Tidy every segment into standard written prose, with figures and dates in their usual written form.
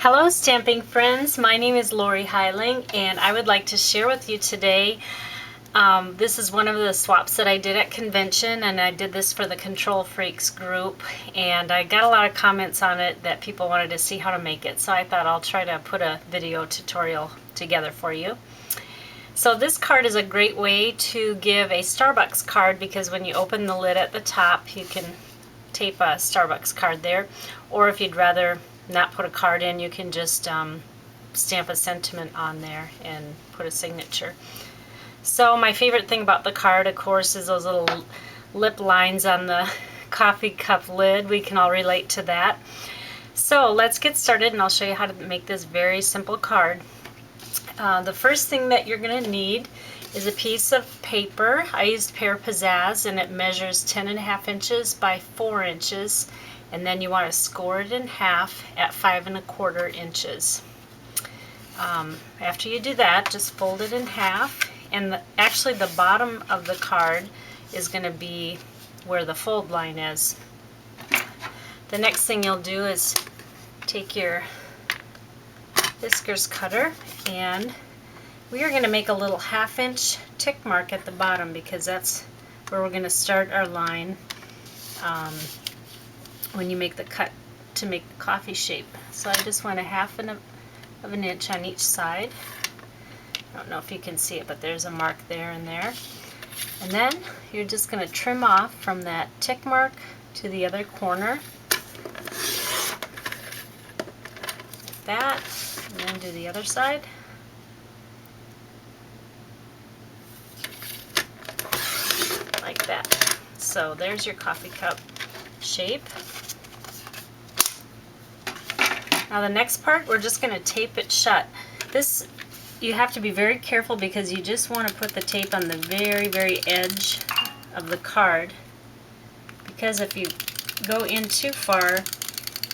Hello stamping friends, my name is Lori Heiling and I would like to share with you today, this is one of the swaps that I did at convention, and I did this for the Control Freaks group, and I got a lot of comments on it that people wanted to see how to make it, so I thought I'll try to put a video tutorial together for you. So this card is a great way to give a Starbucks card, because when you open the lid at the top you can tape a Starbucks card there, or if you'd rather not put a card in, you can just stamp a sentiment on there and put a signature. So my favorite thing about the card, of course, is those little lip lines on the coffee cup lid. We can all relate to that. So let's get started and I'll show you how to make this very simple card. The first thing that you're going to need is a piece of paper. I used Pear Pizzazz and it measures 10.5 inches by 4 inches. And then you want to score it in half at 5.25 inches. After you do that, just fold it in half, and actually the bottom of the card is going to be where the fold line is. The next thing you'll do is take your Fiskars cutter, and we are going to make a little 1/2 inch tick mark at the bottom, because that's where we're going to start our line when you make the cut to make the coffee shape. So I just went 1/2 of an inch on each side. I don't know if you can see it, but there's a mark there and there. And then you're just going to trim off from that tick mark to the other corner, like that, and then do the other side. Like that. So there's your coffee cup shape. Now the next part, we're just going to tape it shut. This, you have to be very careful, because you just want to put the tape on the very, very edge of the card, because if you go in too far,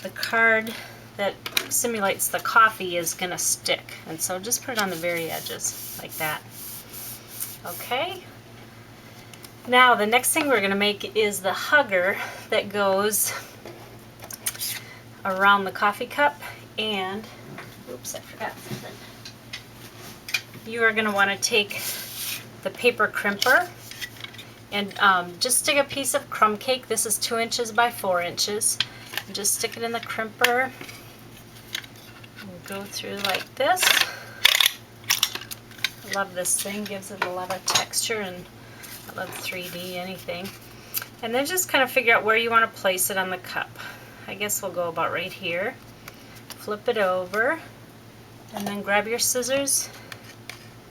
the card that simulates the coffee is going to stick. And so just put it on the very edges, like that. Okay. Now the next thing we're going to make is the hugger that goes around the coffee cup, and oops, I forgot something. You are going to want to take the paper crimper and just stick a piece of crumb cake. This is 2 inches by 4 inches. And just stick it in the crimper and go through like this. I love this thing, gives it a lot of texture, and I love 3D anything. And then just kind of figure out where you want to place it on the cup. I guess we'll go about right here. Flip it over, and then grab your scissors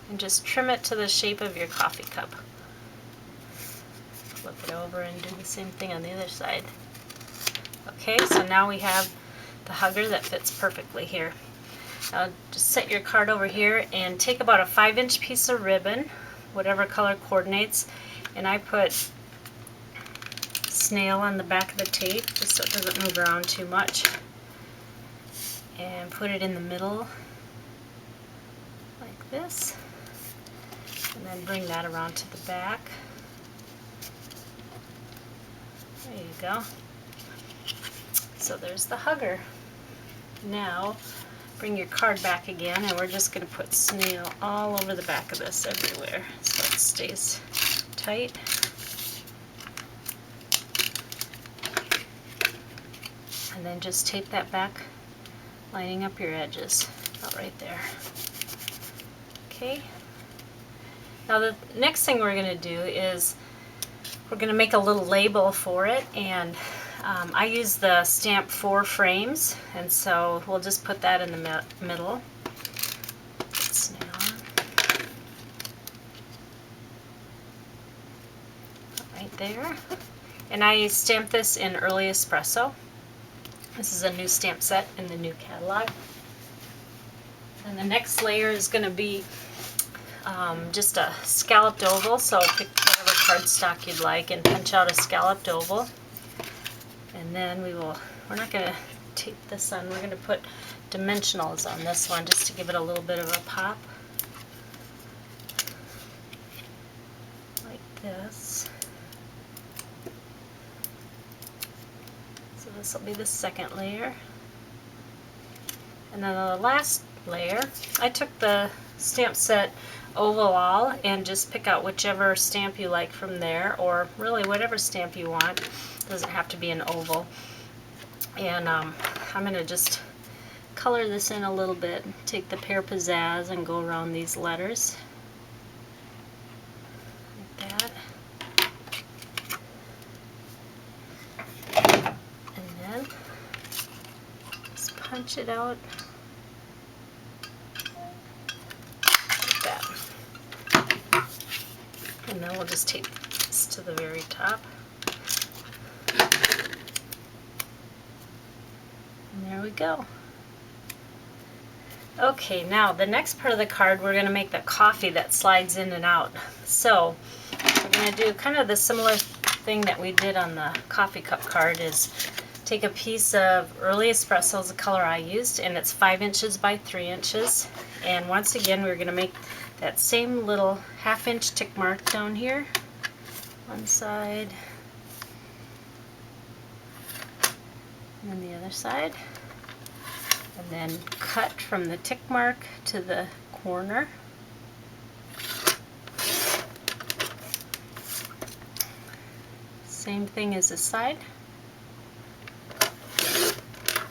and just trim it to the shape of your coffee cup. Flip it over and do the same thing on the other side. Okay, so now we have the hugger that fits perfectly here. Now just set your card over here and take about a 5-inch piece of ribbon, whatever color coordinates, and I put snail on the back of the tape just so it doesn't move around too much, and put it in the middle like this, and then bring that around to the back. There you go. So there's the hugger. Now bring your card back again, and we're just going to put snail all over the back of this, everywhere, so it stays tight. And then just tape that back, lining up your edges, about right there. Okay. Now the next thing we're going to do is we're going to make a little label for it, and I use the Stamp 4 frames, and so we'll just put that in the middle. Put snail on. Right there. And I stamped this in Early Espresso. This is a new stamp set in the new catalog. And the next layer is going to be just a scalloped oval, so pick whatever cardstock you'd like and punch out a scalloped oval. And then we're not going to tape this on, we're going to put dimensionals on this one just to give it a little bit of a pop. Like this. So this will be the second layer. And then the last layer, I took the stamp set Oval and just pick out whichever stamp you like from there, or really whatever stamp you want. It doesn't have to be an oval. And I'm going to just color this in a little bit. Take the Pear Pizzazz and go around these letters like that. And then just punch it out like that. And then we'll just tape this to the very top. And there we go. Okay, now the next part of the card, we're going to make the coffee that slides in and out. So we're going to do kind of the similar thing that we did on the coffee cup card, is take a piece of Early Espresso, is the color I used, and it's 5 inches by 3 inches. And once again, we're going to make that same little 1/2 inch tick mark down here, one side, and then the other side. And then cut from the tick mark to the corner. Same thing as this side.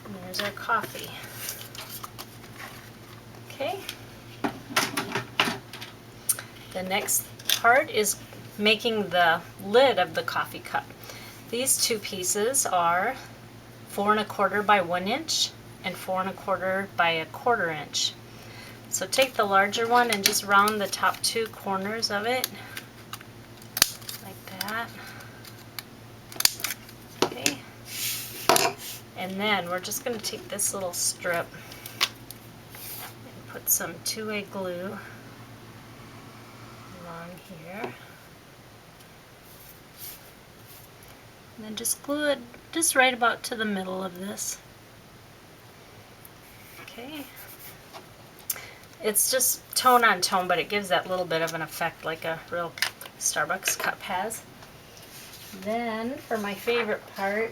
And there's our coffee. Okay. The next part is making the lid of the coffee cup. These two pieces are 4 1/4 by 1 inch and 4 1/4 by 1/4 inch. So take the larger one and just round the top 2 corners of it like that. Okay. And then we're just going to take this little strip and put some 2-way glue along here. And then just glue it just right about to the middle of this. Okay. It's just tone on tone, but it gives that little bit of an effect like a real Starbucks cup has. Then for my favorite part,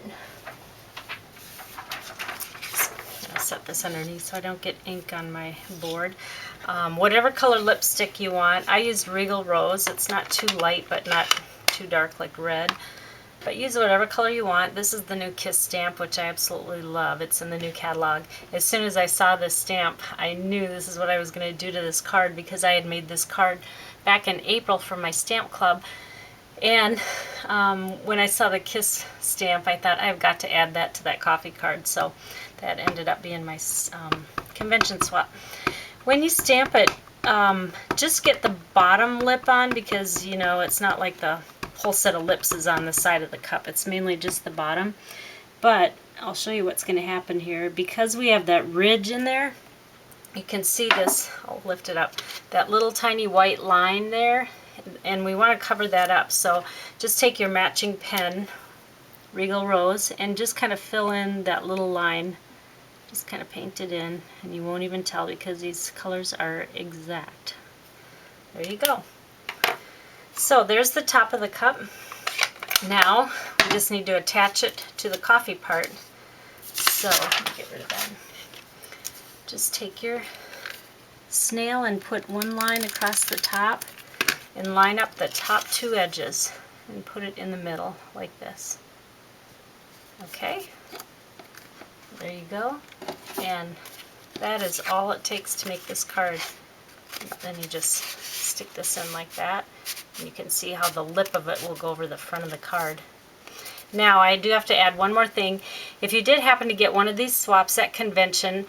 I'll set this underneath so I don't get ink on my board. Whatever color lipstick you want. I used Regal Rose. It's not too light but not too dark like red. But use whatever color you want. This is the new Kiss stamp, which I absolutely love. It's in the new catalog. As soon as I saw this stamp, I knew this is what I was going to do to this card, because I had made this card back in April for my stamp club. And when I saw the Kiss stamp, I thought I've got to add that to that coffee card. So that ended up being my convention swap. When you stamp it, just get the bottom lip on, because you know it's not like the whole set of lips is on the side of the cup. It's mainly just the bottom. But I'll show you what's going to happen here. Because we have that ridge in there, you can see this, I'll lift it up, that little tiny white line there, and we want to cover that up. So just take your matching pen, Regal Rose, and just kind of fill in that little line. Just kind of paint it in, and you won't even tell because these colors are exact. There you go. So there's the top of the cup. Now we just need to attach it to the coffee part. So let me get rid of that. Just take your snail and put one line across the top and line up the top 2 edges and put it in the middle like this. Okay, there you go. And that is all it takes to make this card. Then you just stick this in like that. And you can see how the lip of it will go over the front of the card. Now I do have to add one more thing. If you did happen to get one of these swaps at convention,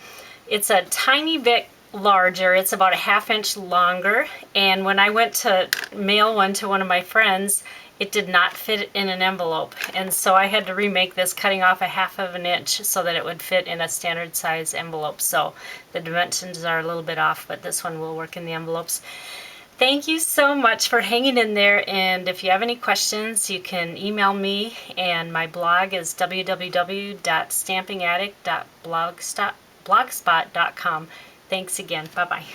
it's a tiny bit larger. It's about a 1/2 inch longer. And when I went to mail one to one of my friends, it did not fit in an envelope. And so I had to remake this, cutting off a 1/2 inch so that it would fit in a standard size envelope. So the dimensions are a little bit off, but this one will work in the envelopes. Thank you so much for hanging in there, and if you have any questions, you can email me, and my blog is www.stampingaddict.blogspot.com. Thanks again. Bye-bye.